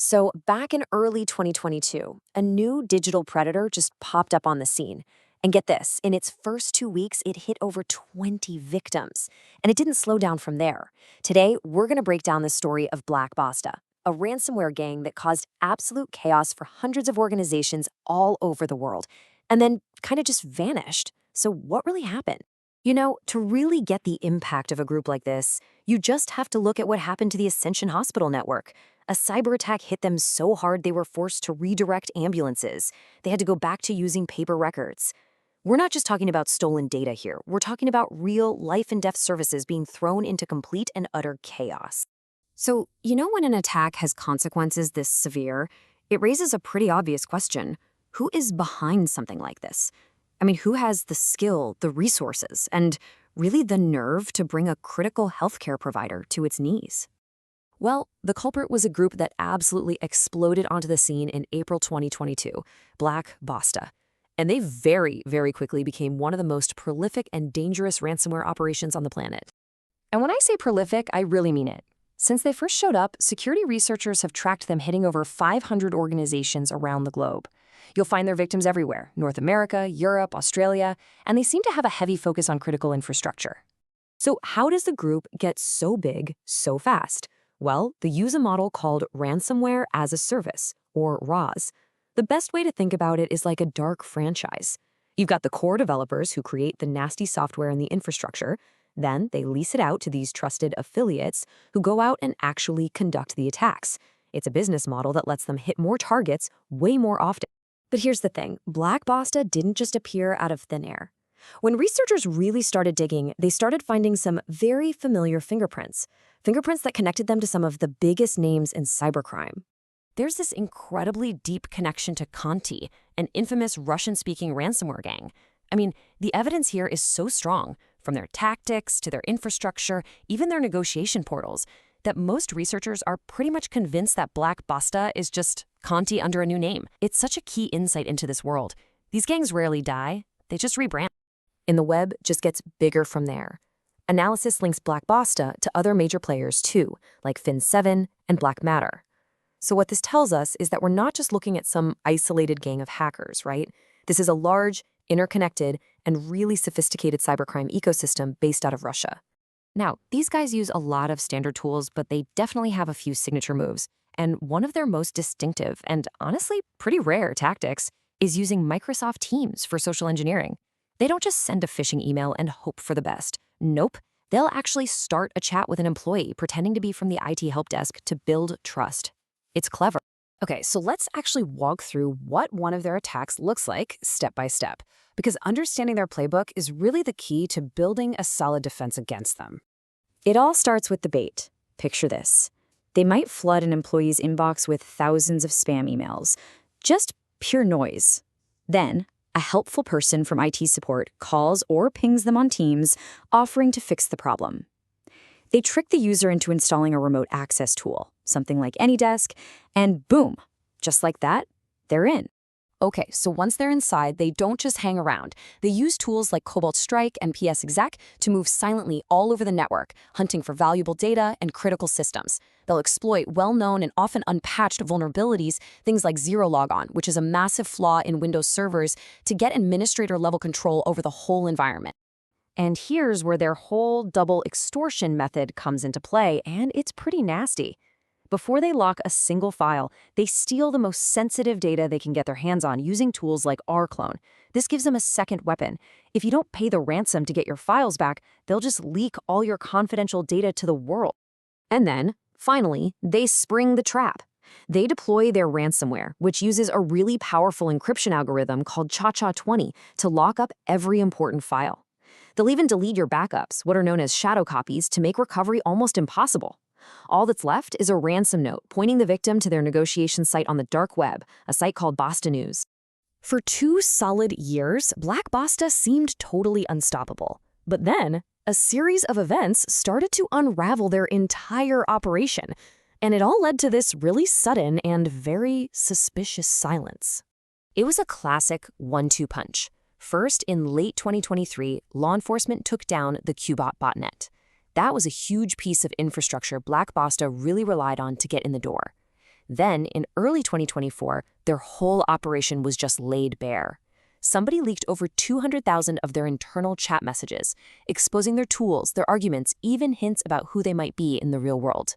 So, back in early 2022, a new digital predator just popped up on the scene. And get this, in its first 2 weeks, it hit over 20 victims. And it didn't slow down from there. Today, we're going to break down the story of Basta, a ransomware gang that caused absolute chaos for hundreds of organizations all over the world, and then kind of just vanished. So, what really happened? To really get the impact of a group like this, you just have to look at what happened to the Ascension Hospital network. A cyber attack hit them so hard they were forced to redirect ambulances. They had to go back to using paper records. We're not just talking about stolen data here. We're talking about real life and death services being thrown into complete and utter chaos. So, when an attack has consequences this severe, it raises a pretty obvious question. Who is behind something like this? Who has the skill, the resources, and really the nerve to bring a critical healthcare provider to its knees? Well, the culprit was a group that absolutely exploded onto the scene in April 2022, Basta. And they very, very quickly became one of the most prolific and dangerous ransomware operations on the planet. And when I say prolific, I really mean it. Since they first showed up, security researchers have tracked them hitting over 500 organizations around the globe. You'll find their victims everywhere, North America, Europe, Australia, and they seem to have a heavy focus on critical infrastructure. So how does the group get so big so fast? Well, they use a model called ransomware as a service, or RAS. The best way to think about it is like a dark franchise. You've got the core developers who create the nasty software and the infrastructure. Then they lease it out to these trusted affiliates who go out and actually conduct the attacks. It's a business model that lets them hit more targets way more often. But here's the thing, Basta didn't just appear out of thin air. When researchers really started digging, they started finding some very familiar fingerprints that connected them to some of the biggest names in cybercrime. There's this incredibly deep connection to Conti, an infamous Russian-speaking ransomware gang. The evidence here is so strong, from their tactics to their infrastructure, even their negotiation portals, that most researchers are pretty much convinced that Basta is just Conti under a new name. It's such a key insight into this world. These gangs rarely die, they just rebrand. And the web just gets bigger from there. Analysis links Basta to other major players too, like Fin7 and Black Matter. So what this tells us is that we're not just looking at some isolated gang of hackers, right? This is a large, interconnected, and really sophisticated cybercrime ecosystem based out of Russia. Now, these guys use a lot of standard tools, but they definitely have a few signature moves. And one of their most distinctive and honestly pretty rare tactics is using Microsoft Teams for social engineering. They don't just send a phishing email and hope for the best. Nope. They'll actually start a chat with an employee pretending to be from the IT help desk to build trust. It's clever. Okay, so let's actually walk through what one of their attacks looks like step by step, because understanding their playbook is really the key to building a solid defense against them. It all starts with the bait. Picture this. They might flood an employee's inbox with thousands of spam emails. Just pure noise. Then, a helpful person from IT support calls or pings them on Teams, offering to fix the problem. They trick the user into installing a remote access tool, something like AnyDesk, and boom, just like that, they're in. Okay, so once they're inside, they don't just hang around. They use tools like Cobalt Strike and PS Exec to move silently all over the network, hunting for valuable data and critical systems. They'll exploit well-known and often unpatched vulnerabilities, things like zero logon, which is a massive flaw in Windows servers, to get administrator-level control over the whole environment. And here's where their whole double extortion method comes into play, and it's pretty nasty. Before they lock a single file, they steal the most sensitive data they can get their hands on using tools like rclone. This gives them a second weapon. If you don't pay the ransom to get your files back, they'll just leak all your confidential data to the world. And then, finally, they spring the trap. They deploy their ransomware, which uses a really powerful encryption algorithm called ChaCha20 to lock up every important file. They'll even delete your backups, what are known as shadow copies, to make recovery almost impossible. All that's left is a ransom note pointing the victim to their negotiation site on the dark web, a site called Basta News. For 2 solid years, Basta seemed totally unstoppable. But then, a series of events started to unravel their entire operation, and it all led to this really sudden and very suspicious silence. It was a classic 1-2 punch. First, in late 2023, law enforcement took down the Qbot botnet. That was a huge piece of infrastructure Basta really relied on to get in the door. Then, in early 2024, their whole operation was just laid bare. Somebody leaked over 200,000 of their internal chat messages, exposing their tools, their arguments, even hints about who they might be in the real world.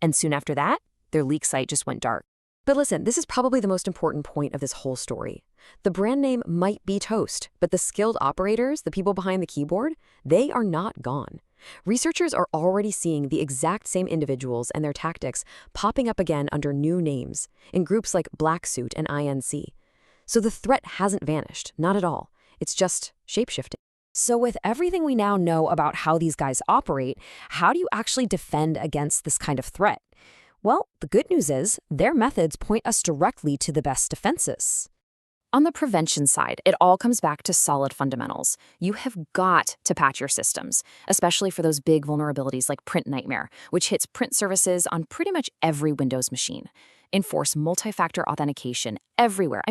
And soon after that, their leak site just went dark. But listen, this is probably the most important point of this whole story. The brand name might be toast, but the skilled operators, the people behind the keyboard, they are not gone. Researchers are already seeing the exact same individuals and their tactics popping up again under new names, in groups like Black Suit and INC. So the threat hasn't vanished, not at all. It's just shapeshifting. So with everything we now know about how these guys operate, how do you actually defend against this kind of threat? Well, the good news is their methods point us directly to the best defenses. On the prevention side, it all comes back to solid fundamentals. You have got to patch your systems, especially for those big vulnerabilities like Print Nightmare, which hits print services on pretty much every Windows machine. Enforce multi-factor authentication everywhere,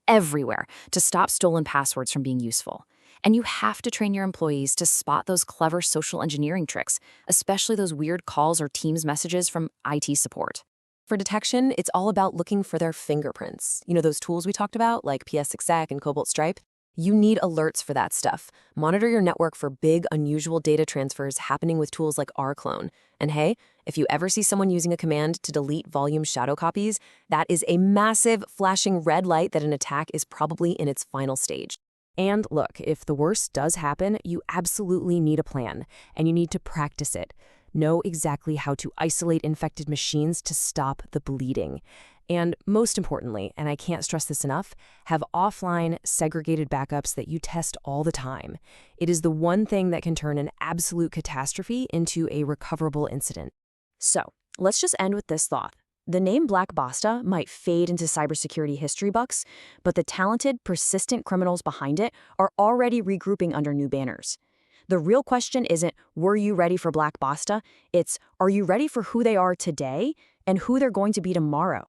everywhere, to stop stolen passwords from being useful. And you have to train your employees to spot those clever social engineering tricks, especially those weird calls or Teams messages from IT support. For detection, it's all about looking for their fingerprints. You know, those tools we talked about, like PS6sec and Cobalt Stripe? You need alerts for that stuff. Monitor your network for big, unusual data transfers happening with tools like rclone. And hey, if you ever see someone using a command to delete volume shadow copies, that is a massive, flashing red light that an attack is probably in its final stage. And look, if the worst does happen, you absolutely need a plan, and you need to practice it. Know exactly how to isolate infected machines to stop the bleeding. And most importantly, and I can't stress this enough, have offline, segregated backups that you test all the time. It is the one thing that can turn an absolute catastrophe into a recoverable incident. So, let's just end with this thought. The name Black Basta might fade into cybersecurity history books, but the talented, persistent criminals behind it are already regrouping under new banners. The real question isn't, were you ready for Black Basta? It's, are you ready for who they are today and who they're going to be tomorrow?